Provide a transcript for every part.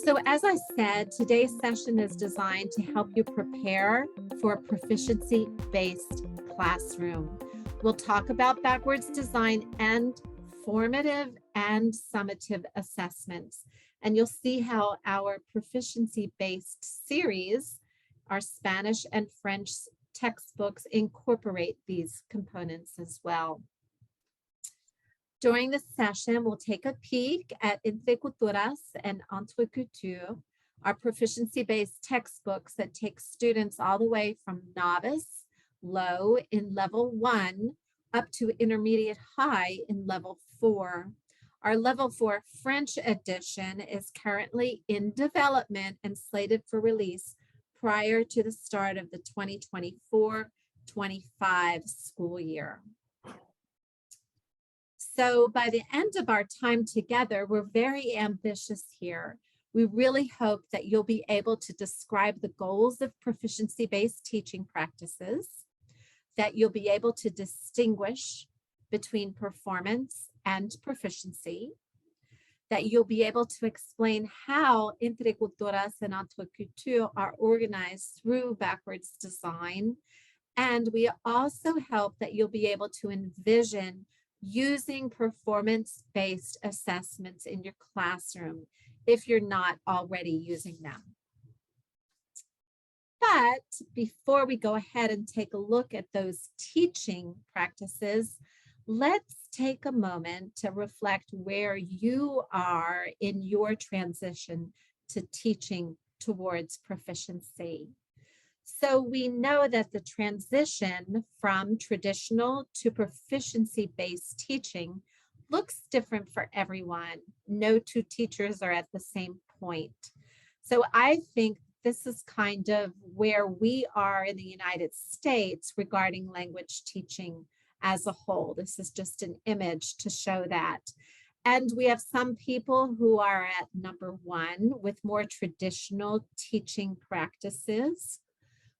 So as I said, today's session is designed to help you prepare for a proficiency-based classroom. We'll talk about backwards design and formative and summative assessments. And you'll see how our proficiency-based series, our Spanish and French textbooks, incorporate these components as well. During this session, we'll take a peek at Interculturas and Interculture, our proficiency-based textbooks that take students all the way from novice, low in level 1, up to intermediate high in level 4. Our level 4 French edition is currently in development and slated for release prior to the start of the 2024-25 school year. So by the end of our time together, we're very ambitious here. We really hope that you'll be able to describe the goals of proficiency-based teaching practices, that you'll be able to distinguish between performance and proficiency, that you'll be able to explain how Interculturas and Interculture are organized through backwards design. And we also hope that you'll be able to envision using performance-based assessments in your classroom if you're not already using them. But before we go ahead and take a look at those teaching practices, let's take a moment to reflect where you are in your transition to teaching towards proficiency. So we know that the transition from traditional to proficiency-based teaching looks different for everyone. No two teachers are at the same point. So I think this is kind of where we are in the United States regarding language teaching as a whole. This is just an image to show that. And we have some people who are at number 1 with more traditional teaching practices.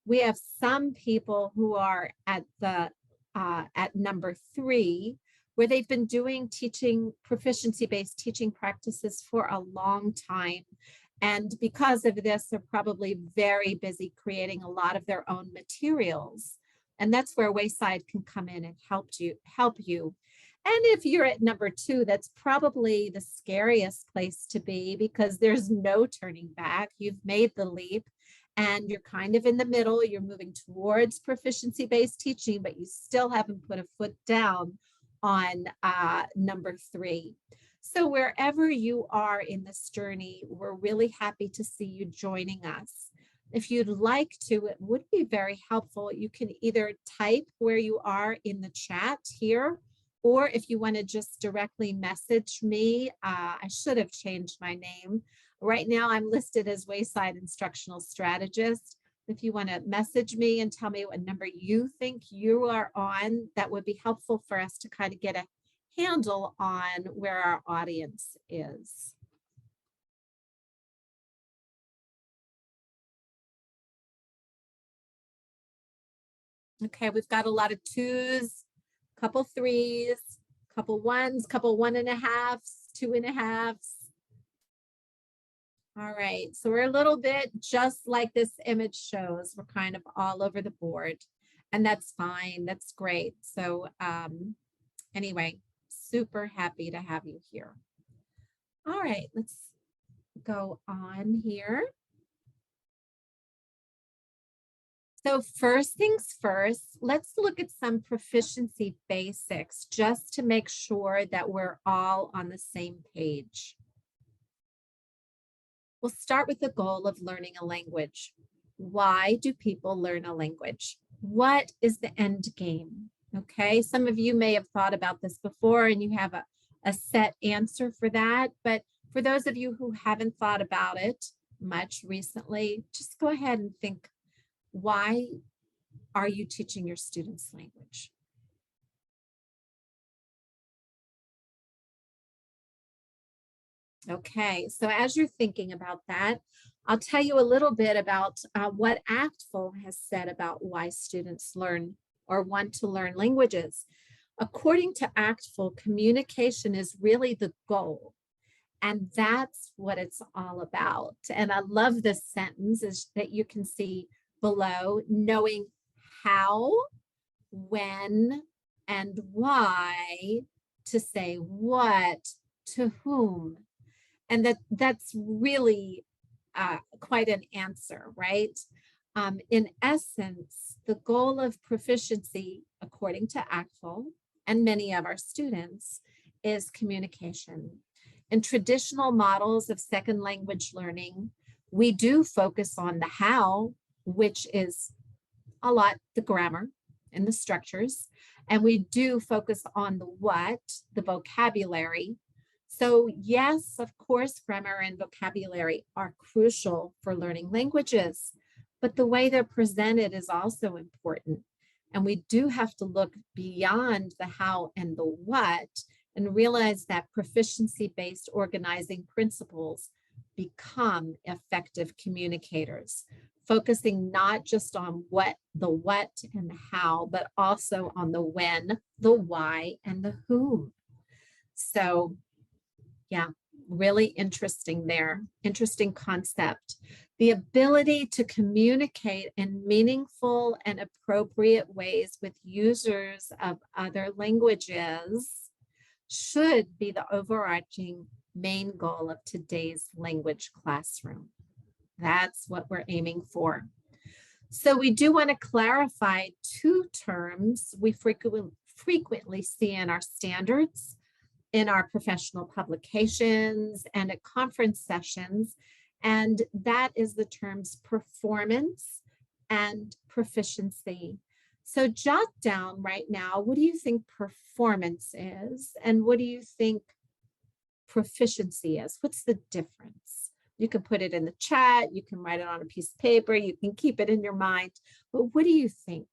We have some people who are at number 3, where they've been doing proficiency-based teaching practices for a long time. And because of this, they're probably very busy creating a lot of their own materials. And that's where Wayside can come in and help you. And if you're at number 2, that's probably the scariest place to be because there's no turning back. You've made the leap. And you're kind of in the middle, you're moving towards proficiency-based teaching, but you still haven't put a foot down on number 3. So wherever you are in this journey, we're really happy to see you joining us. If you'd like to, it would be very helpful. You can either type where you are in the chat here, or if you want to just directly message me, I should have changed my name. Right now, I'm listed as Wayside Instructional Strategist. If you want to message me and tell me what number you think you are on, that would be helpful for us to kind of get a handle on where our audience is. Okay, we've got a lot of 2s, couple 3s, couple 1s, couple 1.5s, 2.5s. All right, so we're a little bit just like this image shows. We're kind of all over the board, and that's fine. That's great. So anyway, super happy to have you here. All right, let's go on here. So first things first, let's look at some proficiency basics just to make sure that we're all on the same page. We'll start with the goal of learning a language. Why do people learn a language? What is the end game? Okay, some of you may have thought about this before and you have a set answer for that. But for those of you who haven't thought about it much recently, just go ahead and think, why are you teaching your students language? Okay, so as you're thinking about that, I'll tell you a little bit about what ACTFL has said about why students learn or want to learn languages. According to ACTFL, communication is really the goal. And that's what it's all about. And I love this sentence is that you can see below, knowing how, when, and why to say what to whom. And that's really quite an answer, right? In essence, the goal of proficiency, according to ACTFL and many of our students, is communication. In traditional models of second language learning, we do focus on the how, which is a lot the grammar and the structures, and we do focus on the what, the vocabulary. So yes, of course, grammar and vocabulary are crucial for learning languages, but the way they're presented is also important. And we do have to look beyond the how and the what and realize that proficiency-based organizing principles become effective communicators, focusing not just on what and the how, but also on the when, the why, and the whom. So yeah, really interesting there. Interesting concept. The ability to communicate in meaningful and appropriate ways with users of other languages should be the overarching main goal of today's language classroom. That's what we're aiming for. So we do want to clarify two terms we frequently see in our standards, in our professional publications, and at conference sessions, and that is the terms performance and proficiency. So jot down right now, what do you think performance is, and what do you think proficiency is? What's the difference? You can put it in the chat, you can write it on a piece of paper, you can keep it in your mind, but what do you think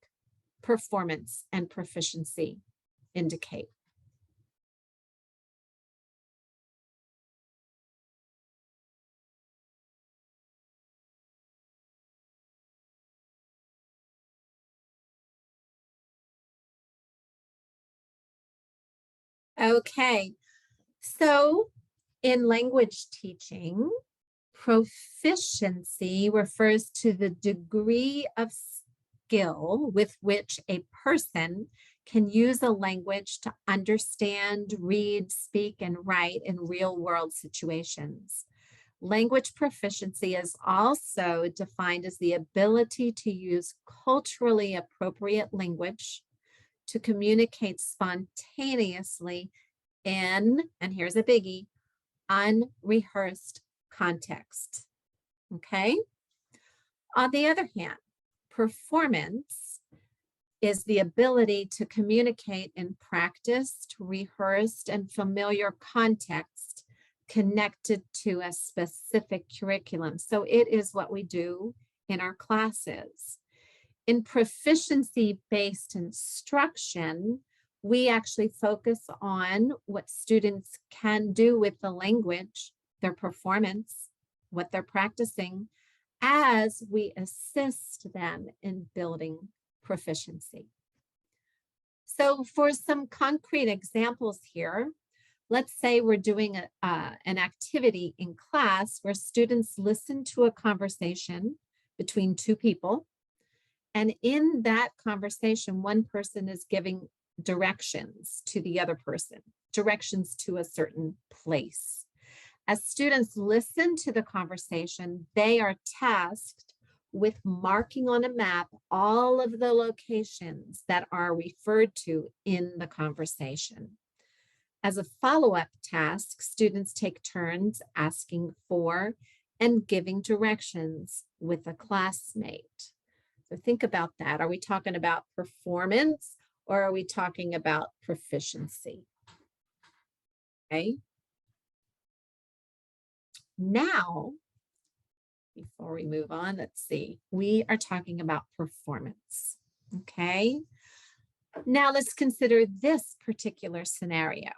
performance and proficiency indicate? Okay, so in language teaching, proficiency refers to the degree of skill with which a person can use a language to understand, read, speak, and write in real-world situations. Language proficiency is also defined as the ability to use culturally appropriate language to communicate spontaneously in, and here's a biggie, unrehearsed context. Okay. On the other hand, performance is the ability to communicate in practiced, rehearsed, and familiar context connected to a specific curriculum. So it is what we do in our classes. In proficiency-based instruction, we actually focus on what students can do with the language, their performance, what they're practicing, as we assist them in building proficiency. So for some concrete examples here, let's say we're doing an activity in class where students listen to a conversation between two people. And in that conversation, one person is giving directions to the other person, directions to a certain place. As students listen to the conversation, they are tasked with marking on a map all of the locations that are referred to in the conversation. As a follow-up task, students take turns asking for and giving directions with a classmate. So think about that. Are we talking about performance or are we talking about proficiency? Okay. Now, before we move on, let's see. We are talking about performance. Okay. Now let's consider this particular scenario.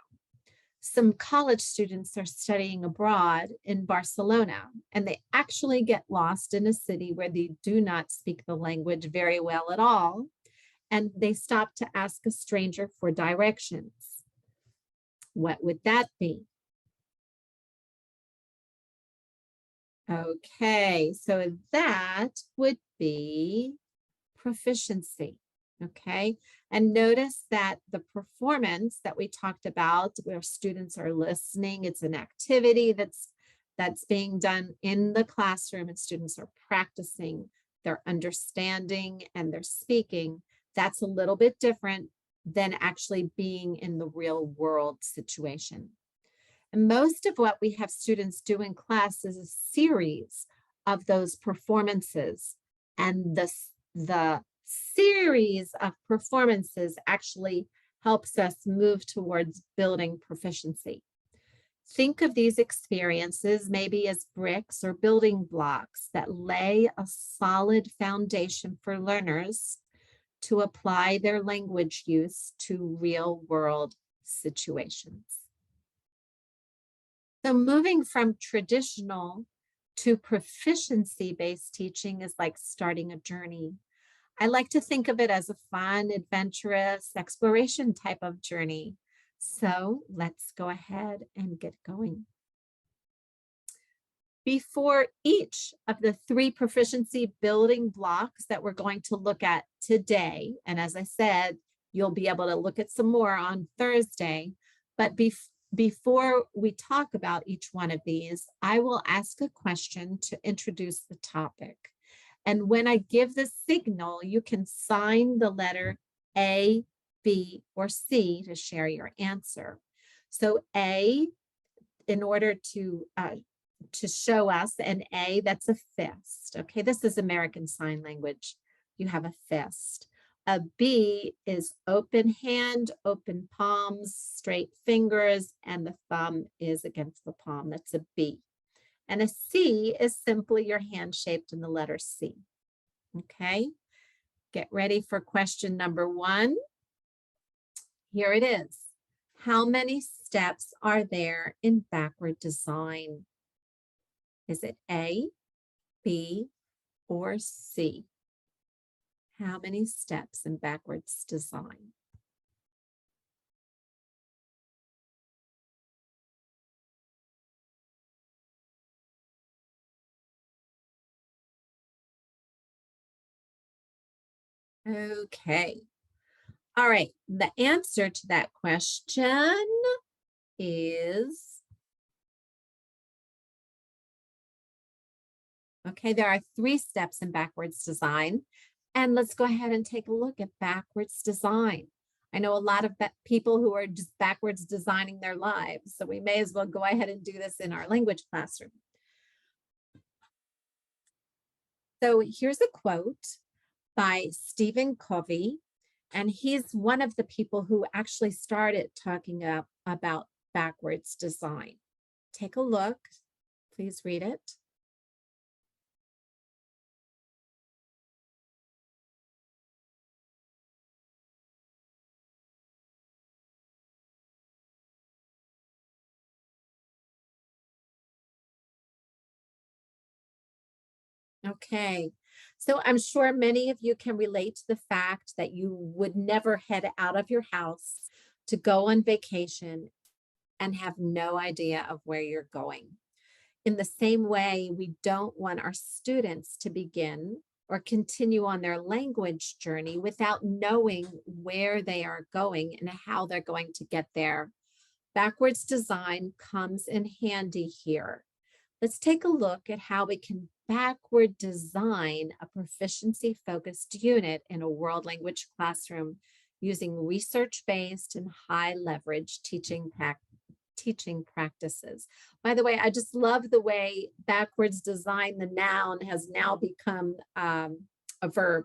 Some college students are studying abroad in Barcelona, and they actually get lost in a city where they do not speak the language very well at all, and they stop to ask a stranger for directions. What would that be? Okay, so that would be proficiency. Okay, and notice that the performance that we talked about, where students are listening, it's an activity that's being done in the classroom, and students are practicing their understanding and their speaking. That's a little bit different than actually being in the real world situation. And most of what we have students do in class is a series of those performances. And the series of performances actually helps us move towards building proficiency. Think of these experiences maybe as bricks or building blocks that lay a solid foundation for learners to apply their language use to real world situations. So moving from traditional to proficiency-based teaching is like starting a journey. I like to think of it as a fun, adventurous exploration type of journey. So let's go ahead and get going. Before each of the 3 proficiency building blocks that we're going to look at today, and as I said, you'll be able to look at some more on Thursday, but before we talk about each one of these, I will ask a question to introduce the topic. And when I give the signal, you can sign the letter A, B, or C to share your answer. So A, in order to show us an A, that's a fist. Okay, this is American Sign Language. You have a fist. A B is open hand, open palms, straight fingers, and the thumb is against the palm. That's a B. And a C is simply your hand shaped in the letter C. Okay, get ready for question number 1. Here it is. How many steps are there in backward design? Is it A, B, or C? How many steps in backwards design? Okay. All right. The answer to that question is, okay, there are 3 steps in backwards design. And let's go ahead and take a look at backwards design. I know a lot of people who are just backwards designing their lives, so we may as well go ahead and do this in our language classroom. So here's a quote by Stephen Covey, and he's one of the people who actually started talking about backwards design. Take a look. Please read it. Okay, so I'm sure many of you can relate to the fact that you would never head out of your house to go on vacation and have no idea of where you're going. In the same way, we don't want our students to begin or continue on their language journey without knowing where they are going and how they're going to get there. Backwards design comes in handy here. Let's take a look at how we can backward design a proficiency-focused unit in a world language classroom using research-based and high-leverage teaching practices. By the way, I just love the way backwards design, the noun, has now become a verb.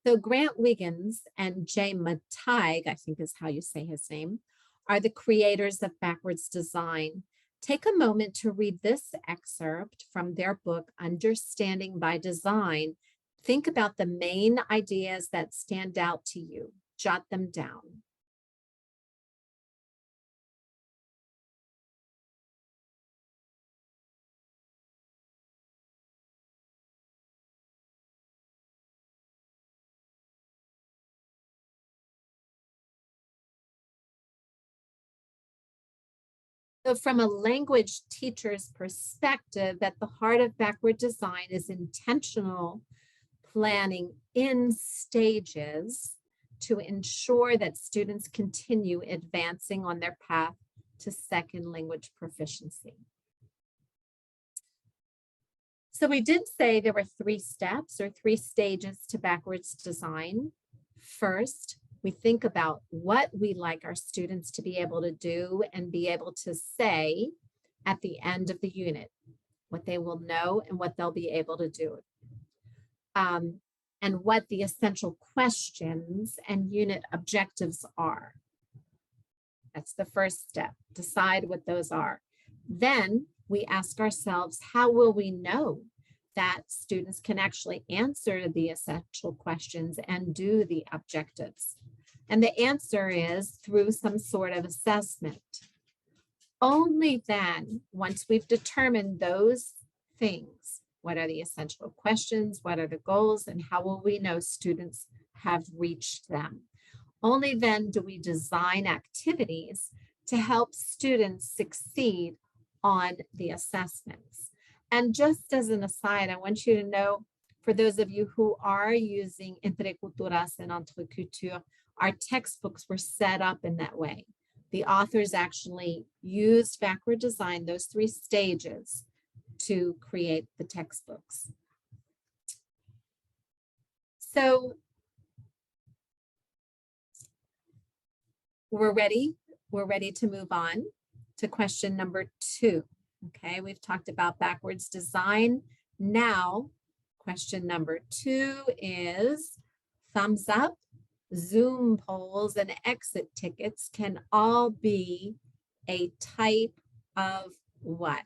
So Grant Wiggins and Jay Mateig, I think is how you say his name, are the creators of backwards design. Take a moment to read this excerpt from their book, Understanding by Design. Think about the main ideas that stand out to you. Jot them down. So from a language teacher's perspective, at the heart of backward design is intentional planning in stages to ensure that students continue advancing on their path to second language proficiency. So we did say there were 3 steps or 3 stages to backwards design. First, we think about what we like our students to be able to do and be able to say at the end of the unit, what they will know and what they'll be able to do. And what the essential questions and unit objectives are. That's the first step, decide what those are. Then we ask ourselves, how will we know that students can actually answer the essential questions and do the objectives? And the answer is through some sort of assessment. Only then, once we've determined those things, what are the essential questions, what are the goals, and how will we know students have reached them? Only then do we design activities to help students succeed on the assessments. And just as an aside, I want you to know, for those of you who are using Intercultural and Interculture, our textbooks were set up in that way. The authors actually used backward design, those 3 stages, to create the textbooks. So we're ready to move on to question number 2. Okay, we've talked about backwards design. Now, question number 2 is thumbs up, Zoom polls, and exit tickets can all be a type of what?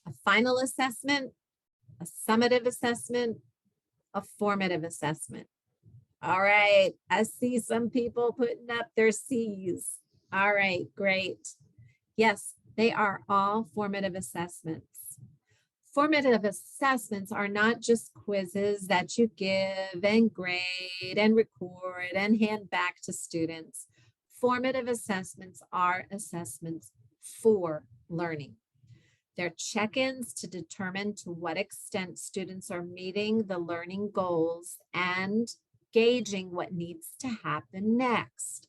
A final assessment, a summative assessment, a formative assessment. All right, I see some people putting up their C's. All right, great. Yes, they are all formative assessments. Formative assessments are not just quizzes that you give and grade and record and hand back to students. Formative assessments are assessments for learning. They're check-ins to determine to what extent students are meeting the learning goals and gauging what needs to happen next.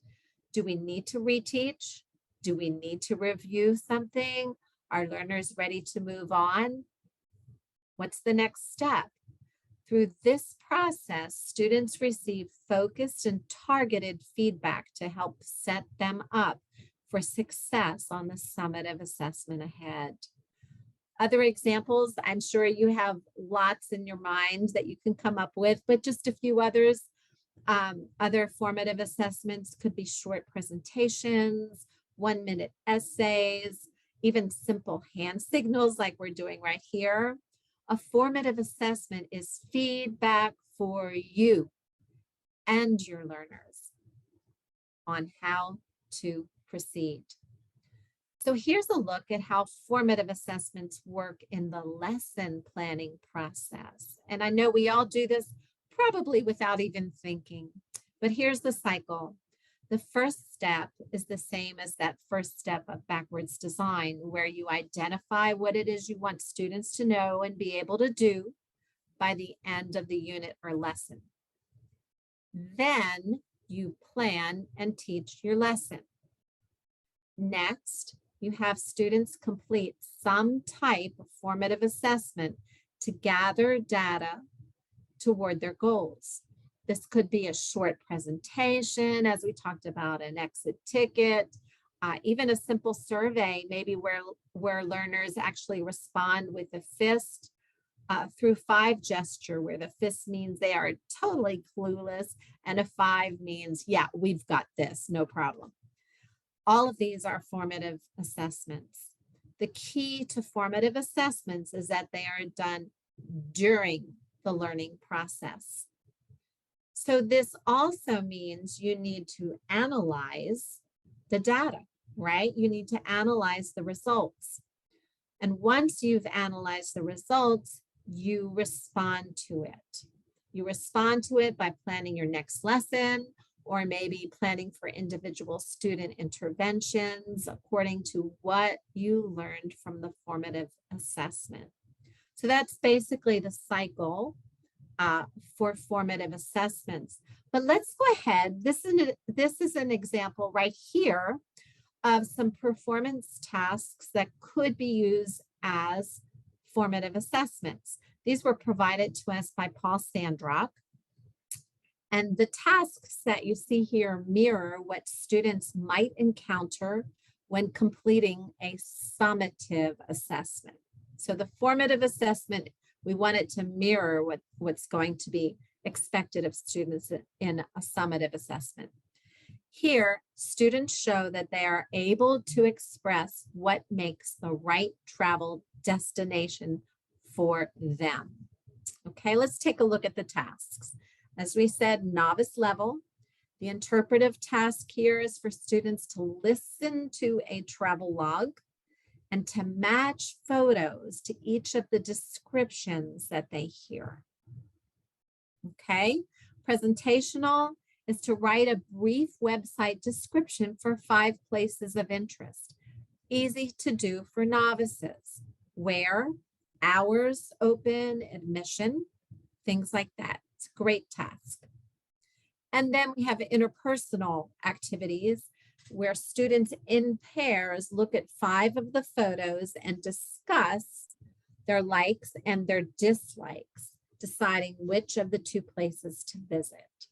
Do we need to reteach? Do we need to review something? Are learners ready to move on? What's the next step? Through this process, students receive focused and targeted feedback to help set them up for success on the summative assessment ahead. Other examples, I'm sure you have lots in your mind that you can come up with, but just a few others. Other formative assessments could be short presentations, 1-minute essays, even simple hand signals like we're doing right here. A formative assessment is feedback for you and your learners on how to proceed. So here's a look at how formative assessments work in the lesson planning process. And I know we all do this probably without even thinking, but here's the cycle. The first step is the same as that first step of backwards design, where you identify what it is you want students to know and be able to do by the end of the unit or lesson. Then you plan and teach your lesson. Next, you have students complete some type of formative assessment to gather data toward their goals. This could be a short presentation, as we talked about, an exit ticket, even a simple survey, maybe where learners actually respond with a fist through 5 gesture, where the fist means they are totally clueless and a 5 means, yeah, we've got this, no problem. All of these are formative assessments. The key to formative assessments is that they are done during the learning process. So this also means you need to analyze the data, right? You need to analyze the results. And once you've analyzed the results, you respond to it. You respond to it by planning your next lesson or maybe planning for individual student interventions according to what you learned from the formative assessment. So that's basically the cycle for formative assessments. But let's go ahead. This is an example right here of some performance tasks that could be used as formative assessments. These were provided to us by Paul Sandrock. And the tasks that you see here mirror what students might encounter when completing a summative assessment. So the formative assessment, we want it to mirror what's going to be expected of students in a summative assessment. Here, students show that they are able to express what makes the right travel destination for them. Okay, let's take a look at the tasks. As we said, novice level. The interpretive task here is for students to listen to a travel log and to match photos to each of the descriptions that they hear. Okay, presentational is to write a brief website description for 5 places of interest. Easy to do for novices. Where, hours open, admission, things like that. It's a great task. And then we have interpersonal activities where students in pairs look at 5 of the photos and discuss their likes and their dislikes, deciding which of the 2 places to visit.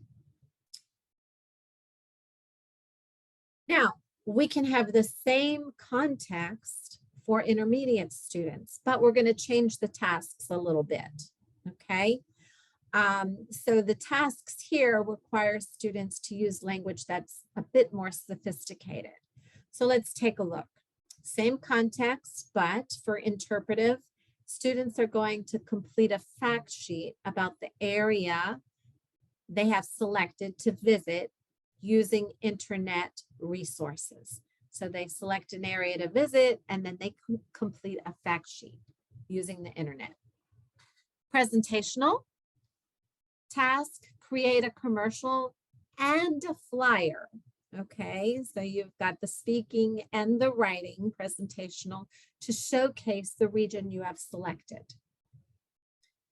Now, we can have the same context for intermediate students, but we're going to change the tasks a little bit, okay? So the tasks here require students to use language that's a bit more sophisticated. So let's take a look. Same context, but for interpretive, students are going to complete a fact sheet about the area they have selected to visit using internet resources. So they select an area to visit and then they complete a fact sheet using the internet. Presentational task, create a commercial and a flyer. Okay, so you've got the speaking and the writing presentational to showcase the region you have selected.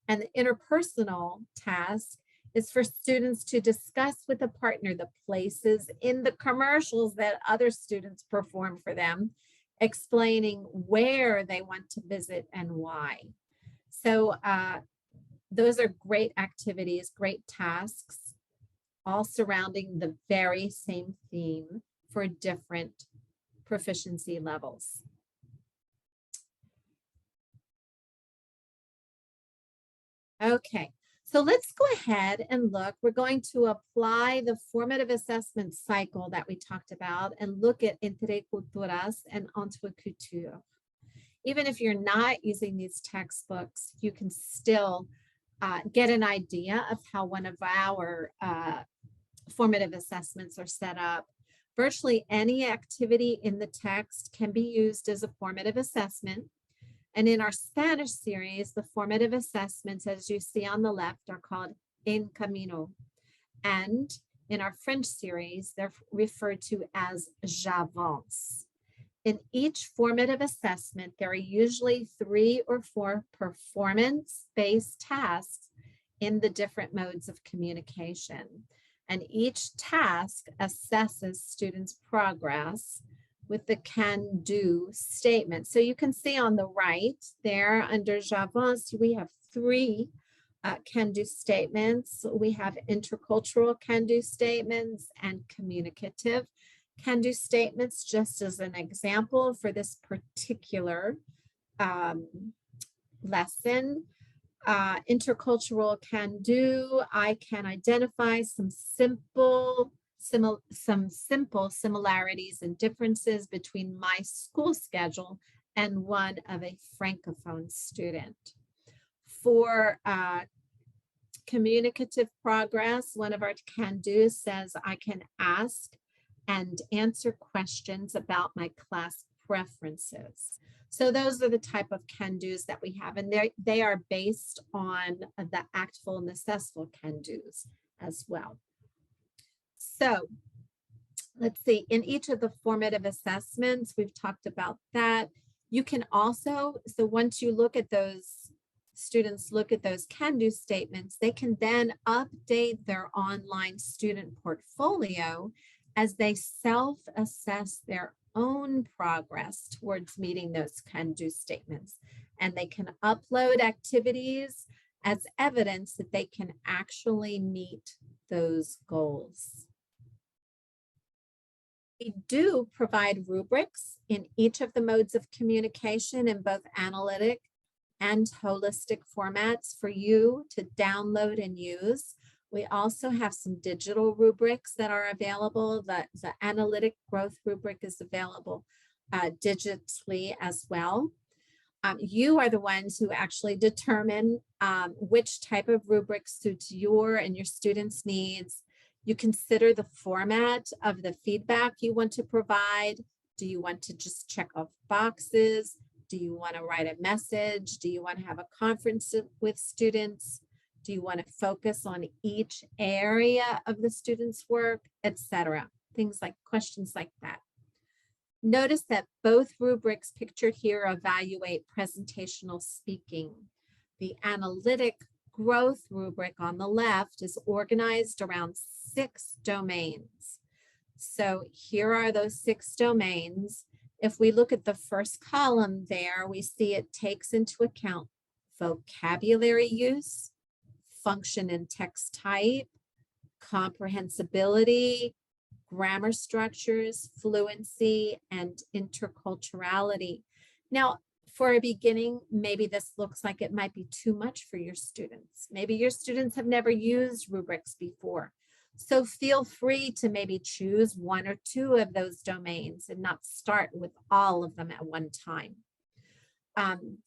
And the interpersonal task is for students to discuss with a partner the places in the commercials that other students perform for them, explaining where they want to visit and why. So those are great activities, great tasks, all surrounding the very same theme for different proficiency levels. Okay, so let's go ahead and look. We're going to apply the formative assessment cycle that we talked about and look at interculturas and interculture. Even if you're not using these textbooks, you can still get an idea of how one of our formative assessments are set up. Virtually any activity in the text can be used as a formative assessment. And in our Spanish series, the formative assessments, as you see on the left, are called En Camino. And in our French series, they're referred to as J'avance. In each formative assessment, there are usually 3 or 4 performance-based tasks in the different modes of communication. And each task assesses students' progress with the can-do statement. So you can see on the right there under J'avance, we have 3 can-do statements. We have intercultural can-do statements and communicative can-do statements, just as an example for this particular lesson. Intercultural can-do, I can identify some simple similarities and differences between my school schedule and one of a Francophone student. For communicative progress, one of our can-dos says I can ask and answer questions about my class preferences. So those are the type of can-dos that we have, and they are based on the actful and assessful can-dos as well. So let's see, in each of the formative assessments, we've talked about that. You can also, so once you look at those, students look at those can-do statements, they can then update their online student portfolio as they self-assess their own progress towards meeting those can-do statements. And they can upload activities as evidence that they can actually meet those goals. We do provide rubrics in each of the modes of communication in both analytic and holistic formats for you to download and use. We also have some digital rubrics that are available. The analytic growth rubric is available digitally as well. You are the ones who actually determine which type of rubric suits your and your students' needs. You consider the format of the feedback you want to provide. Do you want to just check off boxes? Do you want to write a message? Do you want to have a conference with students? Do you want to focus on each area of the student's work, etc.? Things like questions like that. Notice that both rubrics pictured here evaluate presentational speaking. The analytic growth rubric on the left is organized around 6 domains. So here are those 6 domains. If we look at the first column there, we see it takes into account vocabulary use, function and text type, comprehensibility, grammar structures, fluency, and interculturality. Now, for a beginning, maybe this looks like it might be too much for your students. Maybe your students have never used rubrics before. So feel free to maybe choose 1 or 2 of those domains and not start with all of them at one time.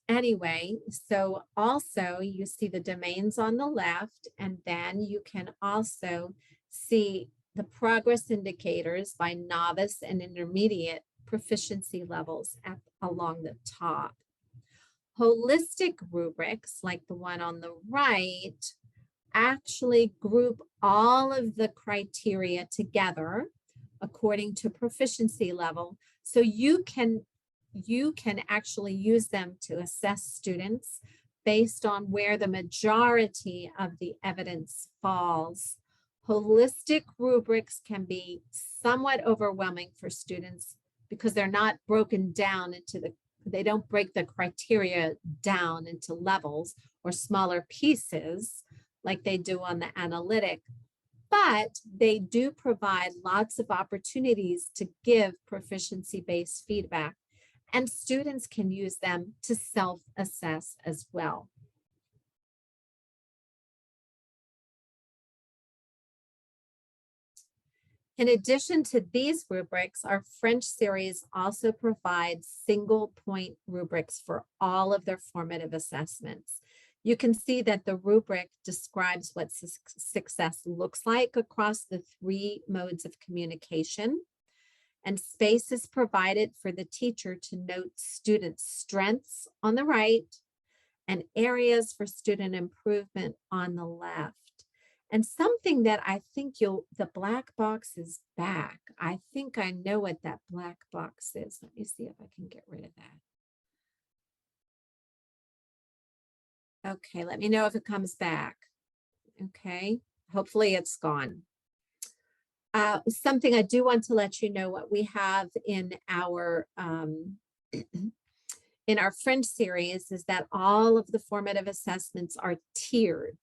Anyway, so also you see the domains on the left, and then you can also see the progress indicators by novice and intermediate proficiency levels along the top. Holistic rubrics, like the one on the right, actually group all of the criteria together according to proficiency level. So you can actually use them to assess students based on where the majority of the evidence falls. Holistic rubrics can be somewhat overwhelming for students because they're not broken down into they don't break the criteria down into levels or smaller pieces like they do on the analytic, but they do provide lots of opportunities to give proficiency-based feedback, and students can use them to self-assess as well. In addition to these rubrics, our French series also provides single point rubrics for all of their formative assessments. You can see that the rubric describes what success looks like across the 3 modes of communication, and space is provided for the teacher to note students' strengths on the right and areas for student improvement on the left. And something that I think the black box is back. I think I know what that black box is. Let me see if I can get rid of that. Okay, let me know if it comes back. Okay, hopefully it's gone. Something I do want to let you know what we have in our French series is that all of the formative assessments are tiered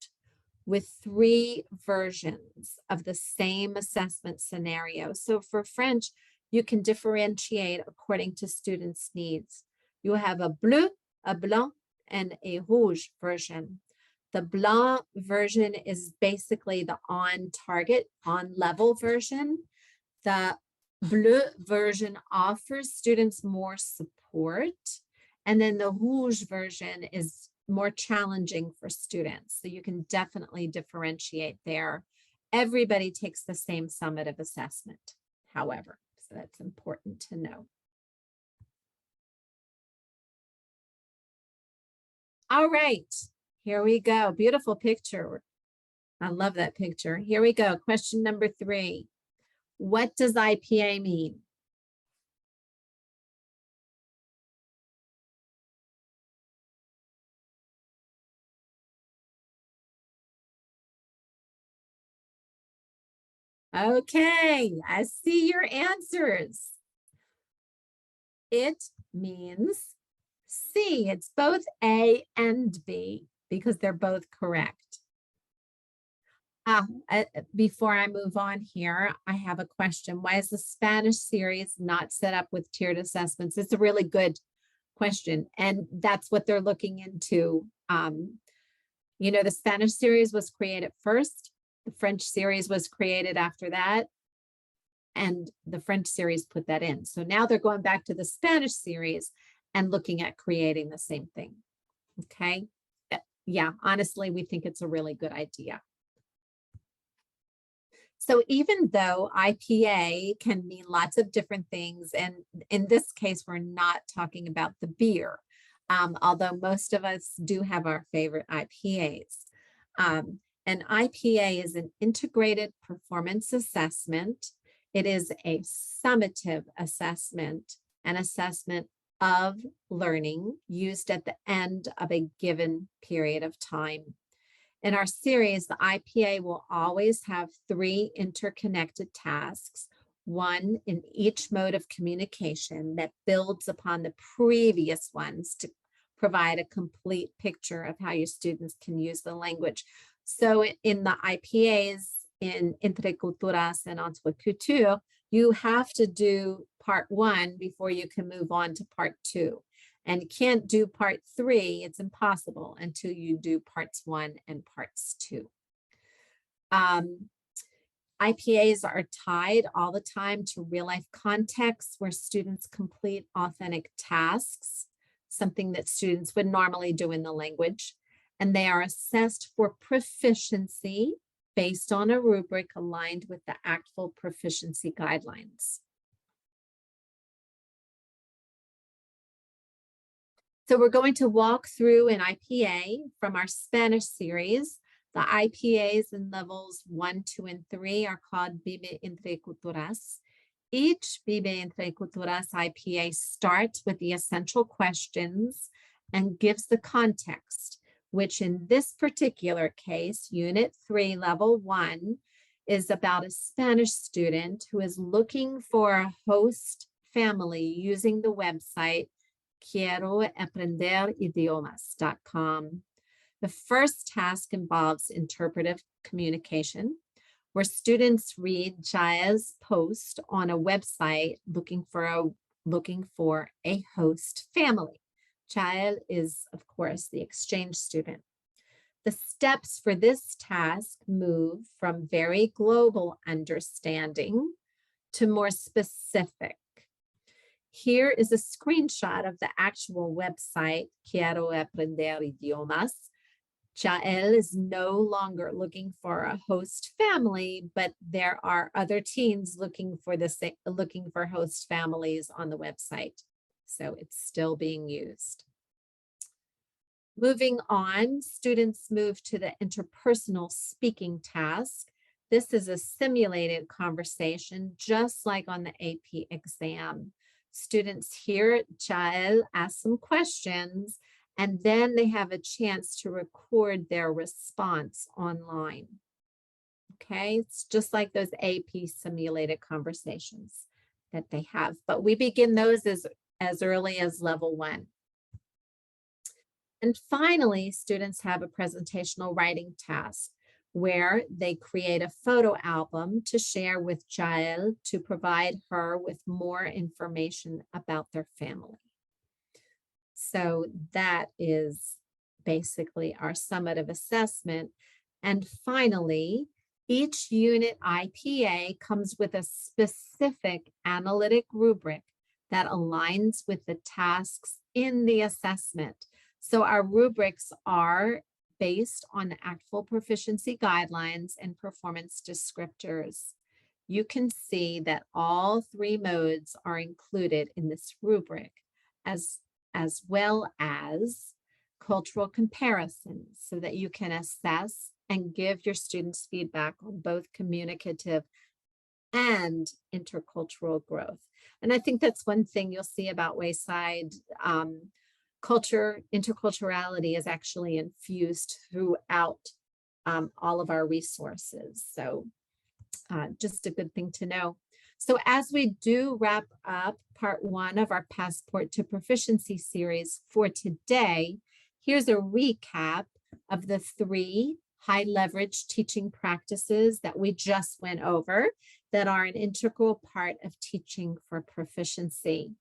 with 3 versions of the same assessment scenario. So for French, you can differentiate according to students' needs. You have a bleu, a blanc, and a rouge version. The blanc version is basically the on target, on level version. The bleu version offers students more support. And then the rouge version is more challenging for students. So you can definitely differentiate there. Everybody takes the same summative assessment, however, so that's important to know. All right, here we go. Beautiful picture. I love that picture. Here we go. Question number 3. What does IPA mean? Okay, I see your answers. It means C. It's both A and B because they're both correct. Before I move on here, I have a question. Why is the Spanish series not set up with tiered assessments? It's a really good question, and that's what they're looking into. The Spanish series was created first. The French series was created after that, and the French series put that in. So now they're going back to the Spanish series and looking at creating the same thing. Okay. Yeah, honestly, we think it's a really good idea. So even though IPA can mean lots of different things, and in this case, we're not talking about the beer, although most of us do have our favorite IPAs. An IPA is an integrated performance assessment. It is a summative assessment, an assessment of learning used at the end of a given period of time. In our series, the IPA will always have 3 interconnected tasks, one in each mode of communication that builds upon the previous ones to provide a complete picture of how your students can use the language. So in the IPAs, in interculturas and interculture, you have to do part 1 before you can move on to part 2. And you can't do part 3, it's impossible until you do parts 1 and parts 2. IPAs are tied all the time to real life contexts where students complete authentic tasks, something that students would normally do in the language. And they are assessed for proficiency based on a rubric aligned with the actual proficiency guidelines. So we're going to walk through an IPA from our Spanish series. The IPAs in levels 1, 2, and 3 are called Vive Entre Culturas. Each Vive Entre Culturas IPA starts with the essential questions and gives the context, which in this particular case, Unit 3, Level 1, is about a Spanish student who is looking for a host family using the website quieroaprenderidiomas.com. The first task involves interpretive communication, where students read Jael's post on a website looking for a host family. Jael is, of course, the exchange student. The steps for this task move from very global understanding to more specific. Here is a screenshot of the actual website, Quiero Aprender Idiomas. Jael is no longer looking for a host family, but there are other teens looking for host families on the website. So it's still being used. Moving on, students move to the interpersonal speaking task. This is a simulated conversation, just like on the AP exam. Students hear Jael ask some questions, and then they have a chance to record their response online. Okay, it's just like those AP simulated conversations that they have, but we begin those as early as level 1. And finally, students have a presentational writing task where they create a photo album to share with Jael to provide her with more information about their family. So that is basically our summative assessment. And finally, each unit IPA comes with a specific analytic rubric that aligns with the tasks in the assessment. So our rubrics are based on the actual proficiency guidelines and performance descriptors. You can see that all 3 modes are included in this rubric, as well as cultural comparisons, so that you can assess and give your students feedback on both communicative and intercultural growth. And I think that's one thing you'll see about Wayside. Interculturality is actually infused throughout all of our resources. So just a good thing to know. So as we do wrap up part 1 of our Passport to Proficiency series for today, here's a recap of the 3 high leverage teaching practices that we just went over that are an integral part of teaching for proficiency.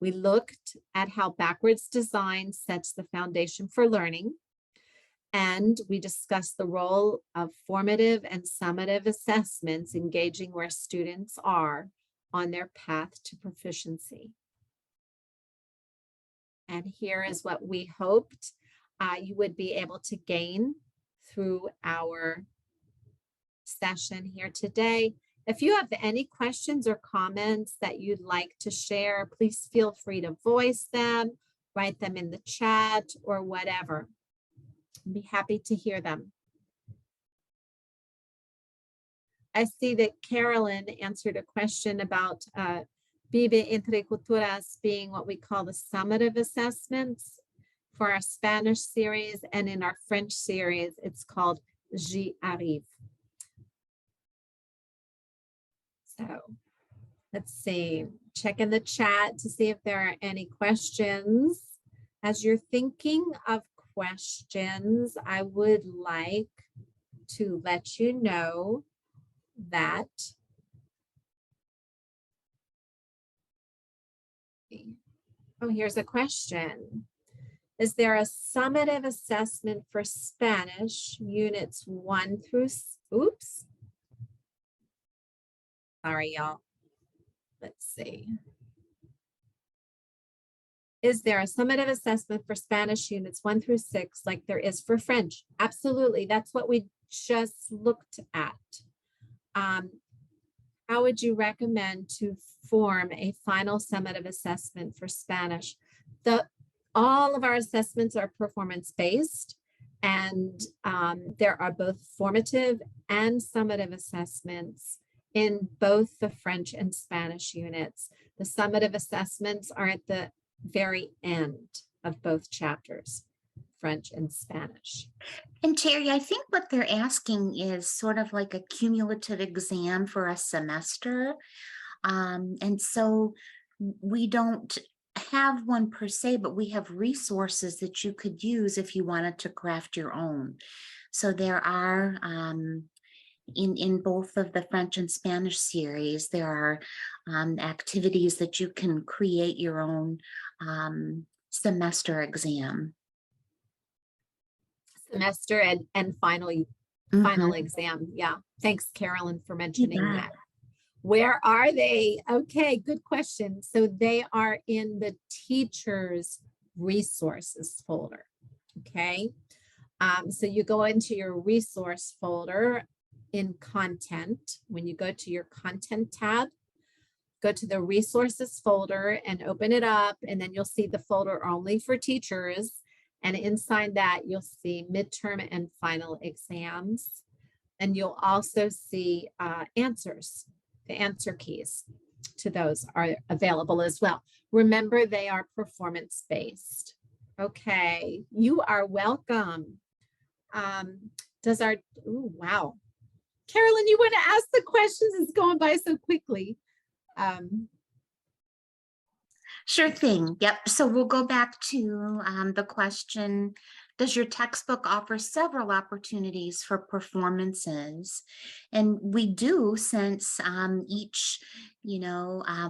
We looked at how backwards design sets the foundation for learning, and we discussed the role of formative and summative assessments engaging where students are on their path to proficiency. And here is what we hoped you would be able to gain through our session here today. If you have any questions or comments that you'd like to share, please feel free to voice them, write them in the chat or whatever. I'd be happy to hear them. I see that Carolyn answered a question about Vive Entre Culturas being what we call the summative assessments for our Spanish series, and in our French series, it's called J'y arrive. So let's see, check in the chat to see if there are any questions. As you're thinking of questions, I would like to let you know that here's a question. Is there a summative assessment for Spanish units 1 through, oops. Sorry, y'all. Let's see. Is there a summative assessment for Spanish units 1 through 6 like there is for French? Absolutely. That's what we just looked at. How would you recommend to form a final summative assessment for Spanish? All of our assessments are performance-based, and there are both formative and summative assessments in both the French and Spanish units. The summative assessments are at the very end of both chapters, French and Spanish. And Terry, I think what they're asking is sort of like a cumulative exam for a semester. And so we don't have one per se, but we have resources that you could use if you wanted to craft your own. So there are, in both of the French and Spanish series, there are activities that you can create your own semester exam. Semester and final exam. Yeah. Thanks, Carolyn, for mentioning that. Where are they? Okay, good question. So they are in the teacher's resources folder. Okay. So you go into your resource folder in content. When you go to your content tab, go to the resources folder and open it up, and then you'll see the folder only for teachers. And inside that, you'll see midterm and final exams. And you'll also see answers. The answer keys to those are available as well. Remember, they are performance-based. Okay, you are welcome. Oh, wow. Carolyn, you want to ask the questions? It's going by so quickly. Sure thing. Yep. So we'll go back to the question, does your textbook offer several opportunities for performances? And we do, since each,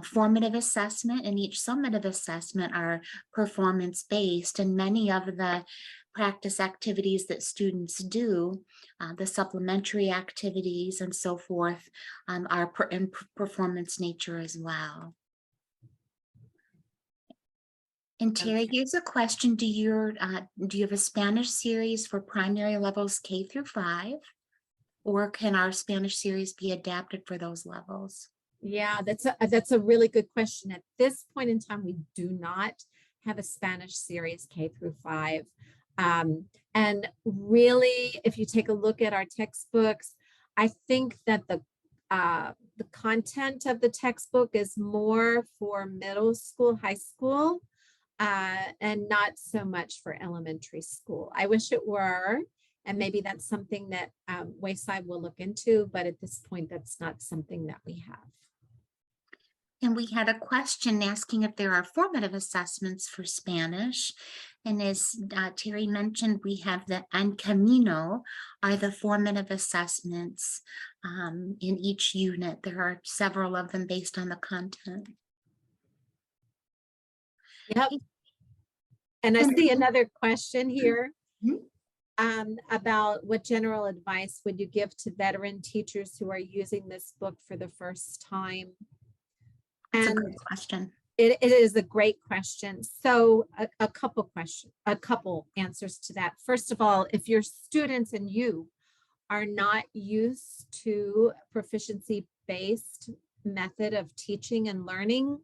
formative assessment and each summative assessment are performance-based, and many of the practice activities that students do, the supplementary activities and so forth, are in performance nature as well. And Terry, here's a question. Do you have a Spanish series for primary levels K through 5? Or can our Spanish series be adapted for those levels? Yeah, that's a really good question. At this point in time, we do not have a Spanish series K through 5. And really, if you take a look at our textbooks, I think that the content of the textbook is more for middle school, high school, and not so much for elementary school. I wish it were, and maybe that's something that Wayside will look into, but at this point, that's not something that we have. And we had a question asking if there are formative assessments for Spanish. And as Terry mentioned, we have the En Camino are the formative assessments in each unit. There are several of them based on the content. Yep. And I see another question here about what general advice would you give to veteran teachers who are using this book for the first time? That's a good question. It is a great question. So a couple answers to that. First of all, if your students and you are not used to proficiency-based method of teaching and learning,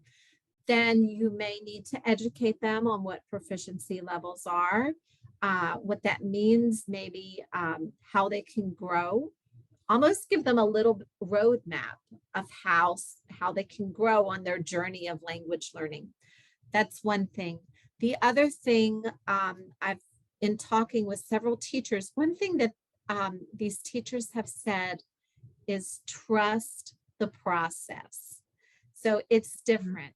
then you may need to educate them on what proficiency levels are, what that means, maybe how they can grow. Almost give them a little roadmap of how they can grow on their journey of language learning. That's one thing. The other thing, I've in talking with several teachers, one thing that these teachers have said is trust the process. So it's different.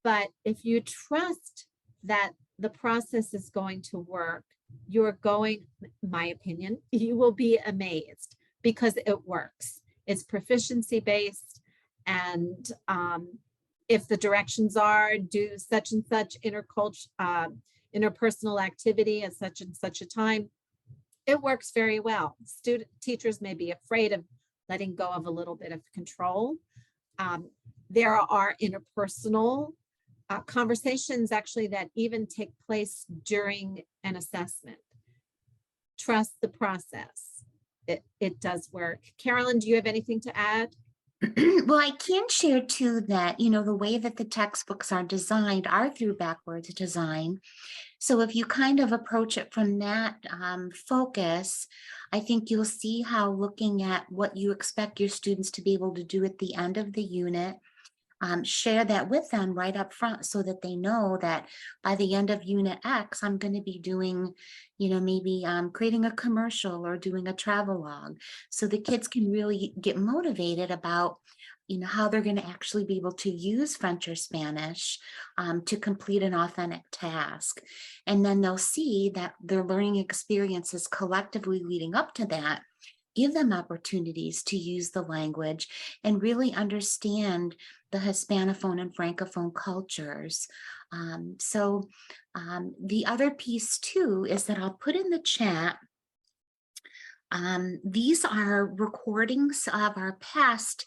But if you trust that the process is going to work, you're going, my opinion, you will be amazed because it works. It's proficiency based. And if the directions are do such and such interpersonal activity at such and such a time, it works very well. Teachers may be afraid of letting go of a little bit of control. There are interpersonal conversations actually that even take place during an assessment. Trust the process. It does work. Carolyn, do you have anything to add? Well, I can share too that, the way that the textbooks are designed are through backwards design. So if you kind of approach it from that focus, I think you'll see how looking at what you expect your students to be able to do at the end of the unit, share that with them right up front so that they know that by the end of unit X, I'm going to be doing, maybe creating a commercial or doing a travel log. So the kids can really get motivated about, how they're going to actually be able to use French or Spanish to complete an authentic task. And then they'll see that their learning experiences collectively leading up to that give them opportunities to use the language and really understand the Hispanophone and Francophone cultures. The other piece too is that I'll put in the chat. These are recordings of our past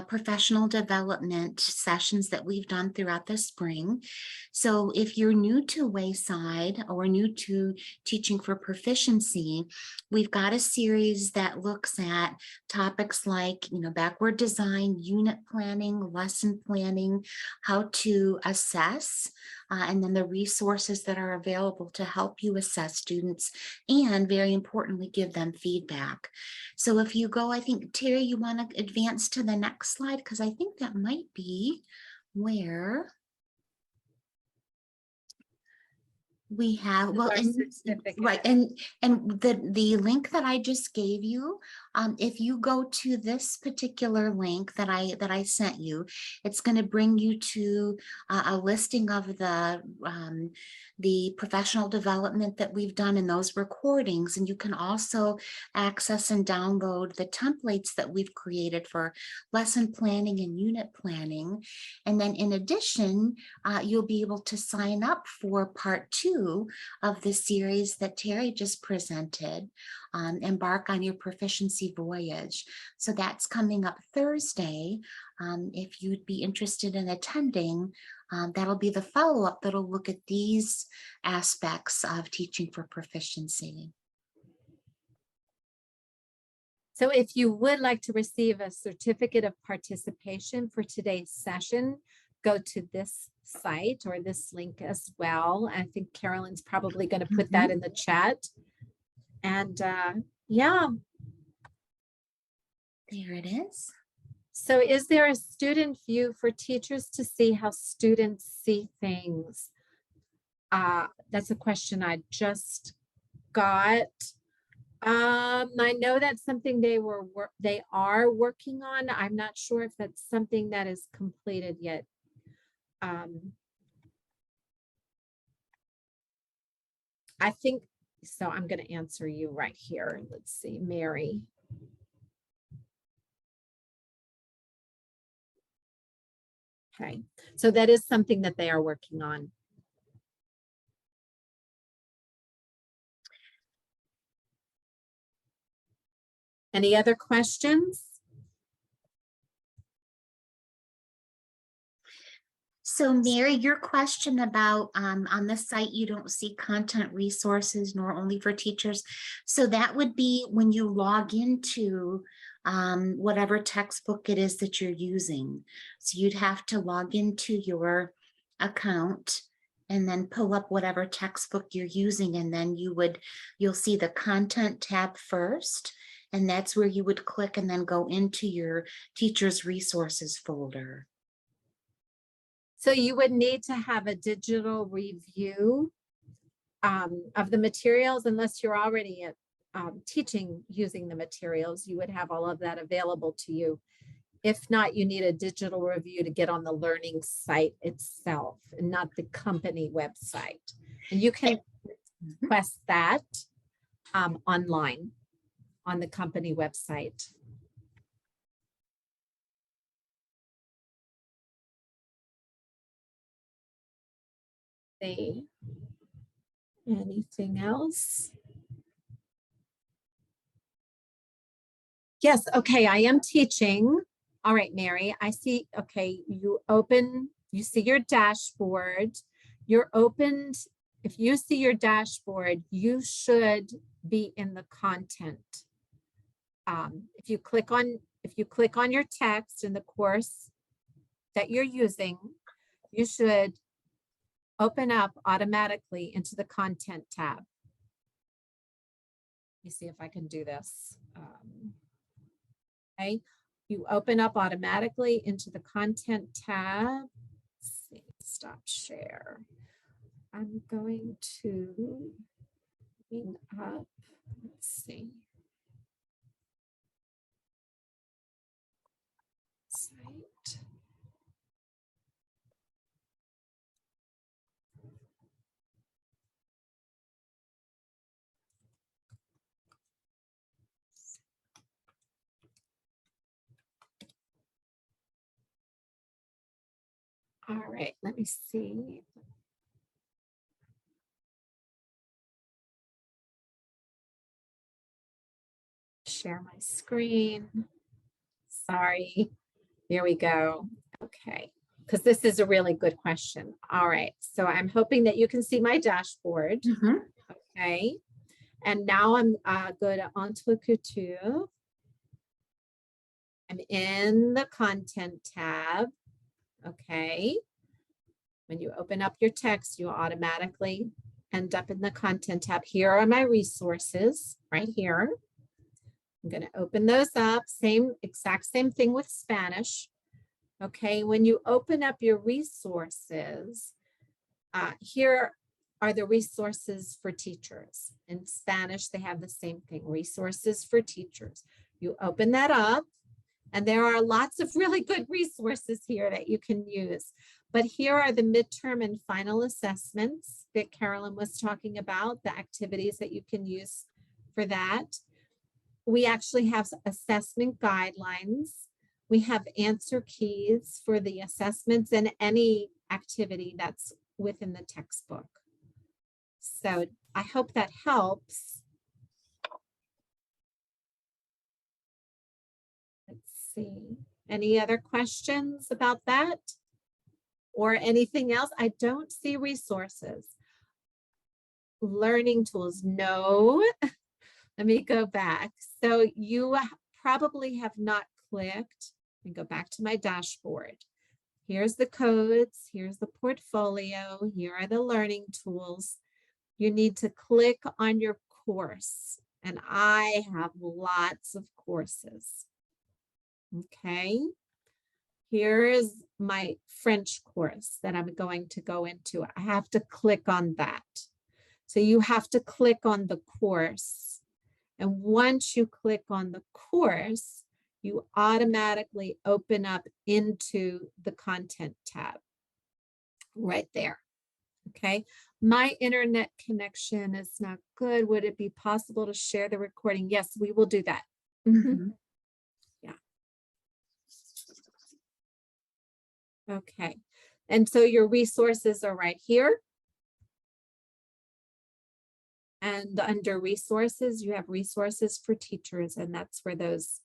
professional development sessions that we've done throughout the spring. So if you're new to Wayside or new to Teaching for Proficiency, we've got a series that looks at topics like, backward design, unit planning, lesson planning, how to assess, and then the resources that are available to help you assess students and, very importantly, give them feedback. So if you go, I think, Terry, you want to advance to the next slide, because I think that might be where we have, well, right, and the link that I just gave you, if you go to this particular link that I sent you, it's going to bring you to a listing of the professional development that we've done in those recordings, and you can also access and download the templates that we've created for lesson planning and unit planning. And then in addition, you'll be able to sign up for part 2 of the series that Terry just presented, Embark on Your Proficiency Voyage. So that's coming up Thursday. If you'd be interested in attending, that'll be the follow-up that'll look at these aspects of Teaching for Proficiency. So if you would like to receive a certificate of participation for today's session, go to this site or this link as well. I think Carolyn's probably going to put that in the chat. And yeah. There it is. So is there a student view for teachers to see how students see things? That's a question I just got. I know that's something they are working on. I'm not sure if that's something that is completed yet. I think so. I'm going to answer you right here. Let's see, Mary. Okay, so that is something that they are working on. Any other questions? So Mary, your question about on the site, you don't see content resources nor only for teachers. So that would be when you log into whatever textbook it is that you're using. So you'd have to log into your account and then pull up whatever textbook you're using. And then you'll see the content tab first. And that's where you would click and then go into your teacher's resources folder. So you would need to have a digital review of the materials, unless you're already teaching using the materials. You would have all of that available to you. If not, you need a digital review to get on the learning site itself and not the company website. And you can request that online on the company website. See, anything else? Yes, okay, I am teaching. All right, Mary, I see, okay, you see your dashboard. You're opened. If you see your dashboard, you should be in the content. If you click on your text in the course that you're using, you should open up automatically into the content tab. Let me see if I can do this. Okay, you open up automatically into the content tab. Let's see, stop share. I'm going to bring up, let's see. Site. All right, let me see. Share my screen. Sorry. Here we go. Okay, because this is a really good question. All right, so I'm hoping that you can see my dashboard. Mm-hmm. Okay, and now I'm go to intercultural. I'm in the content tab. Okay, when you open up your text, you automatically end up in the content tab. Here are my resources right here. I'm going to open those up. Exact same thing with Spanish. Okay, when you open up your resources, here are the resources for teachers. In Spanish, they have the same thing, resources for teachers. You open that up, and there are lots of really good resources here that you can use. But here are the midterm and final assessments that Carolyn was talking about, the activities that you can use for that. We actually have assessment guidelines. We have answer keys for the assessments and any activity that's within the textbook. So I hope that helps. Let's see. Any other questions about that? Or anything else? I don't see resources. Learning tools, no. Let me go back. So you probably have not clicked. Let me go back to my dashboard. Here's the codes, here's the portfolio, here are the learning tools. You need to click on your course, and I have lots of courses. Okay, here's my French course that I'm going to go into. I have to click on that. So you have to click on the course. And once you click on the course, you automatically open up into the content tab right there. Okay. My internet connection is not good. Would it be possible to share the recording? Yes, we will do that. Yeah. Okay. And so your resources are right here. And under resources, you have resources for teachers, and that's where those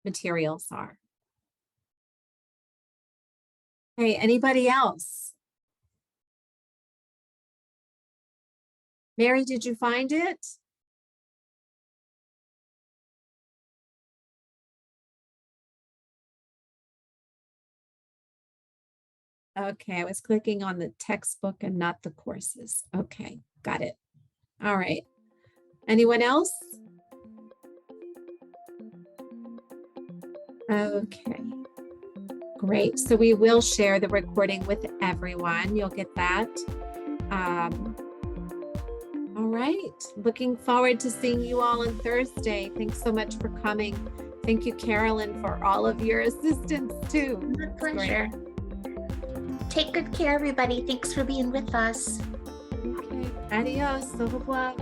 materials are. Hey, anybody else? Mary, did you find it? Okay, I was clicking on the textbook and not the courses. Okay, got it. All right. Anyone else? Okay. Great. So we will share the recording with everyone. You'll get that. All right. Looking forward to seeing you all on Thursday. Thanks so much for coming. Thank you, Carolyn, for all of your assistance too. My pleasure. Take good care, everybody. Thanks for being with us. Okay. Adios. Au revoir.